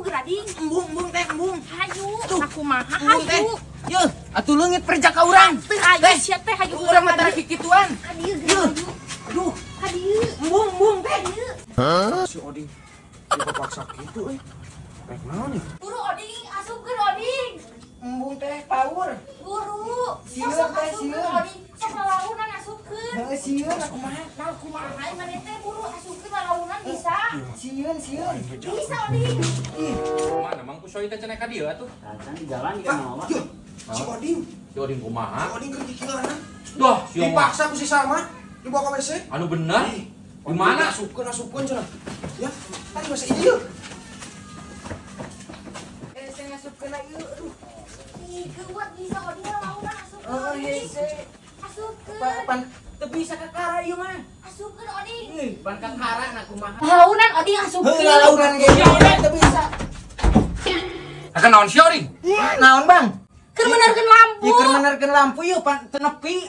gerading. Embung teh embung. Hayu. Aduh, Aku mah embung teh. hayu. Yeuh, atuh leungit perjaka urang. Teh hayu sia teh hayu Urang mah tara kikituan. Hadieu Yeuh. hayu. Aduh, Hadieu. embung teh. Hadieu. Si Oding. Dia paksa gitu euy. Rek naon nih? Buru Oding, asupkeun Oding. Embung teh power. Buru. Sieun, Sok teh, asupkeun sieun. Oding. Sok lalaunan asupkeun. Heeh, sieun aku mah. Nah, kumaha aing mah teh buru asupkeun lalaunan bisa. Sieun. Bisa Oding. Ih, Mana mang kusoi teh cenah ka dieu atuh. Kan di jalan di kana yeuh. Si Oding. Si Oding Si kumaha? Oding keur dikilana. Dah, si Omah. Dipaksa ku si Salma. Dibawa ke WC. Anu bener? Di mana? Asupkeun cenah. Ya, tadi masa ieu. Saya ngasupkeun ieu. Aduh. Ih, kuat bisa Oding lalaunan asupkeun. Oh, hese. Asupkeun. Pan teu bisa kakara ieu mah. Asupkeun Oding. Ih, pan kakara na kumaha. Lalaunan Oding asupkeun. Heuh, lalaunan ge teu bisa. Akan naon si Oding? Naon, Bang? Keur menerkeun lampu. Ieu keur menerkeun lampu ieu pan teu nepi.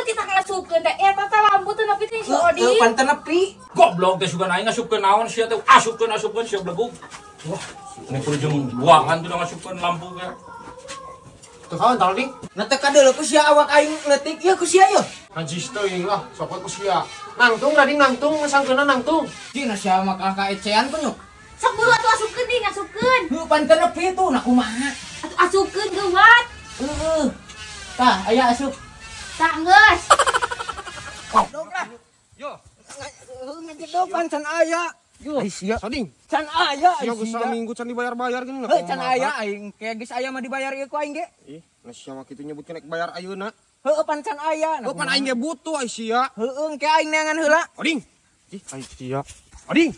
Tita ngasupkeun teh eta teh lampu teh nepi teh si Oding. Pan teu nepi. Goblok teh sugan aing ngasupkeun naon sia teh asupkeun sia blegug. Wah, ini perlu jeung buangan tuh ngasupkeun lampu ge. Tuh kawan tadi, Na teh kadeuleu ku sia awak aing leutik ieu ku sia ieu. anjis teuing lah, sokot usia. Nangtung rading nangtung, sangkeuna nangtung. Cina sia mah kakak ecean ku nyuk. Sok buru atuh asupkeun ding, asupkeun. Heuh, pan teu nepi tuh na kumaha. Atuh asupkeun geuwat. Heeh. Tah, aya asup. Tah geus. Dok lah. Yo, Ngajedog pan can aya. Yo, Ai sia, sading. can aya. Sia geus saminggu can dibayar-bayar gini lah. Heuh, can aya aing ke geus aya mah dibayar ieu ku aing ge. Ih, nah sia mah kitu nyebutkeun rek bayar ayeuna. Heuh, pan can aya. Oh, pan aing ge butuh ai sia. Heueuh, ke aing neangan heula. Oding. Ih, ai sia. Oding.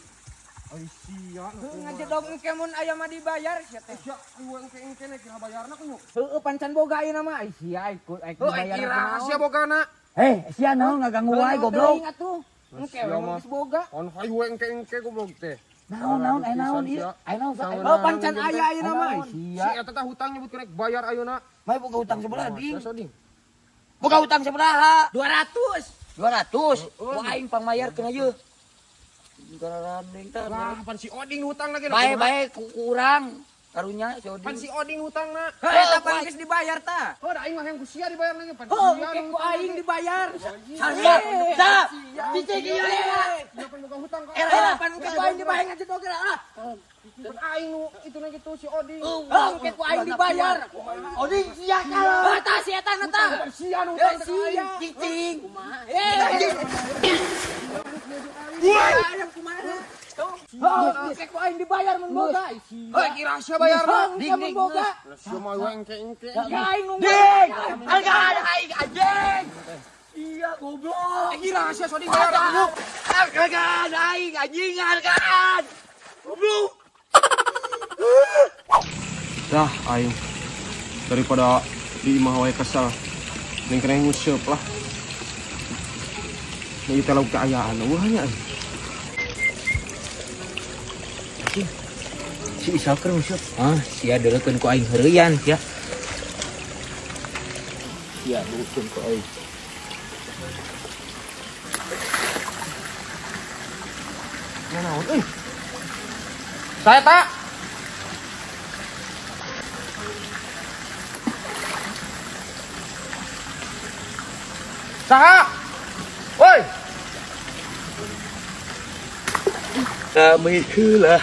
Ai sia. Ngajedog engke mun aya mah dibayar sia teh. Sia, ieu engke kira bayarna ku nyuk. Heueuh, pan can boga ayeuna mah. Ai sia ikut Heuh, dibayar kira sia bogana. sia naon ngaganggu wae goblok. Engke we mah geus boga. On hayu engke goblok teh. Naon ieu. Ai naon Oh, pan can aya ayeuna mah. Ai sia. Si eta teh hutang nyebutkeun rek bayar ayeuna. Mai boga utang sebelah ding. Ya sading. Boga utang sebelah. 200. 200. Wah aing pangmayarkeun ayeuna. Garandeng tah. Lah, pan si Oding hutang lagi. Bae kurang karunya si Pan Oding. si Oding hutangna. Eta pan geus dibayar tah. Oh, da aing mah yang ku sia dibayar lagi pan. Oh, Sia engke nu ku aing dibayar. Sa. Cicing ieu. sia pan boga hutang ka. Era pan engke ku aing dibayar ngajedog lah. Pan aing nu itu na gitu si Oding. Oh, engke ku aing dibayar. Oding sia kalah. Eta si eta na tah. Sia nu hutang ka Sia. aing. Cicing. Engke ku aing dibayar mun boga. Heuh, kira sia bayarna. Engke mun boga. Sia mah engke. Ya aing nu. Ding. Harga aing anjing. Iya goblok. Kira sia si Oding bayar aku. Harga aing anjing hargaan. Goblok. Dah aing. Daripada di imah wae kesel. Ning kena nguseup lah. Ini teh lauk keayaan eueuh nya. Si Isal keur useup. Sia deulekeun ku aing heureuyan sia. Sia deulekeun ku aing. Naon euy? Saya tak. Saha? Woi. Kami heula.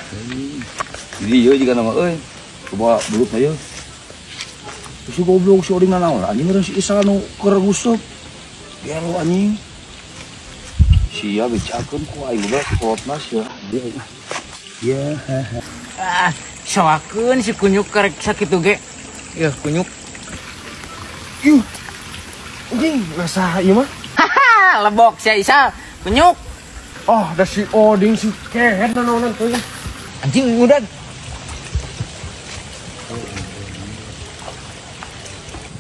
Jadi ieu juga nama euy. Coba buluk aja. Si goblok si Oding nanaon anjing urang si Isal nu keur nguseup. Gelo anjing. Sia becakeun ku aing bae kolotna sia. Ya. Sawakeun si kunyuk karek sakitu ge. Yeuh kunyuk. Ih. Anjing, nasaha ieu mah? Haha, lebok sia Isal. Kunyuk. Oh, da si Oding si kehet nanaonan teh. Anjing udah.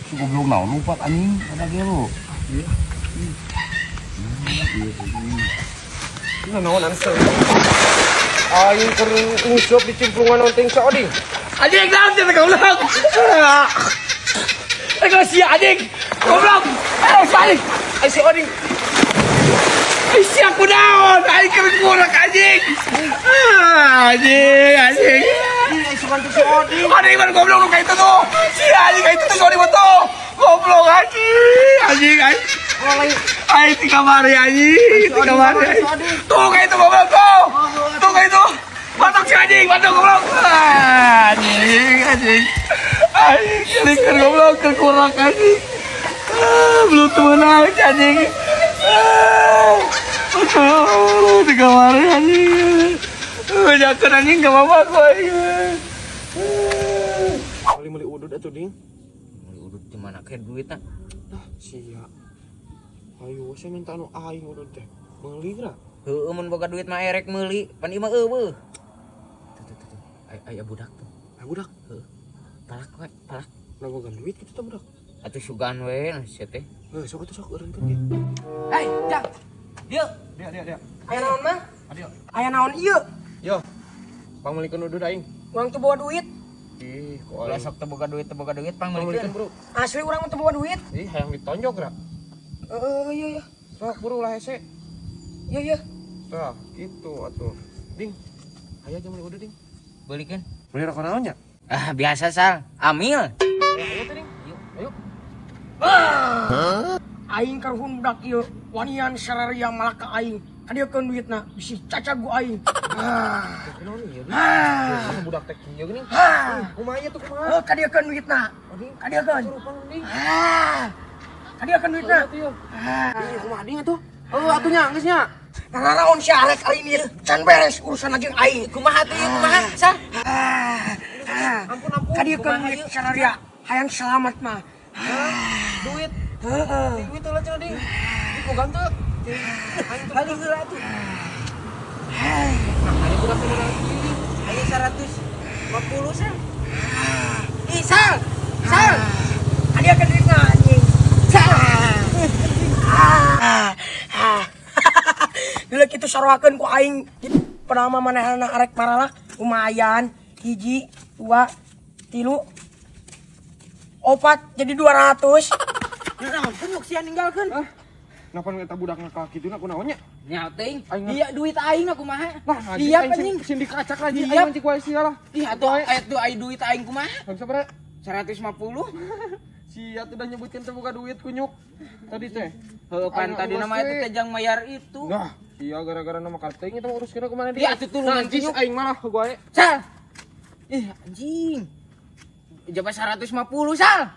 Si goblok naon lumpat anjing ada gelo. Nanaonan teh. Aing keur nguseup di cimplungan onteng si Oding. Anjing naon teh goblok. Ego sia anjing. Goblok. Anjing. Ai si Oding. Sia kunaon? Aing keur ngurek anjing. Anjing. bantu si Oding. Oding mana goblok lu kayak itu tuh. Si anjing kayak itu tuh Oding betul. Goblok anjing. Ai di kamar anjing. Di kamar. Tuh kayak itu goblok tuh. Tuh kayak itu. Batuk si anjing, batuk goblok. Anjing. Kelikan goblok kekurang anjing. Belum temen anjing. Di kamar anjing. Jangan anjing gak apa-apa kok. Meli udut atuh ding. Meli udut di mana kayak duit nak? Sia. Ayo saya minta anu aing udut teh. Meuli ra? Heueuh mun boga duit mah erek meuli, pan ieu mah eueuh. Tuh. Aya budak tuh. Ah budak. Heuh. Palak we, palak. Nagogan duit kitu teh budak. Atuh sugan we sia teh. Sok atuh sok eureun teh. Hei, Jang. Dia. Aya naon mah? Adio. Aya naon ieu? Yo. Pangmelikeun udut aing. Urang teu bawa duit. Ih, kok Ulah aing. sok teu boga duit Pangmelikeun, pangmelikeun. Bro. Asli urang teu bawa duit. Ih, hayang ditonjok ra. Iya. Sok buru lah hese. Iya. Tah, gitu atuh. Ding. Aya aja meli udut ding. Beulikeun. Meli rokok naon nya? Ah, biasa Sal. Amil. Ayo teh ding. Ayo. Aing karuhun budak ieu wanian sararia malaka aing. Kadiekeun duitna bisi cacagu aing. Naon ieu? Ah, budak teh kieu geuning. Kumaha aya tuh kumaha? Kadiekeun duitna. Kadiekeun. Kadiekeun duitna. Ih, kumaha ding atuh? Atuh nya geus nya. Nanaon si Arek ari ieu? Can beres urusan jeung aing. Kumaha teh ieu kumaha? Sal. Ampun. Kadiekeun duit sararia. Hayang selamat mah. Duit. Heeh. Duit teh lah cenah ding. Iko gantu. Kali heula atuh. Ari budak teh mana? Aya 150 Sal. Ih, Sal. Kadiekeun duitna anjing. Dulu kitu saroakeun ku aing. Pertama manehna arek maralak lumayan 1, 2, 3, 4 jadi 200. Naon penyuk sia ninggalkeun? Napa nu eta budak ngakal kitu kunaon nya? Nya teuing. Aing Iya duit aing mah kumaha? Nah, Iya, aing penting. sing dikacak lagi Iya. aing cik wae sia lah. Ih atuh atuh ai duit aing kumaha? Bang sabaraha? 150. Sia teh udah nyebutkeun teh boga duit kunyuk. Tadi teh. Heuh pan tadi nama eta teh jang mayar itu. Nah, iya gara-gara nama karteng itu uruskeun kumaha Iya atuh tulungan Nanti kunyuk. aing malah gue. Sal. Ih anjing. Jaba 150 Sal.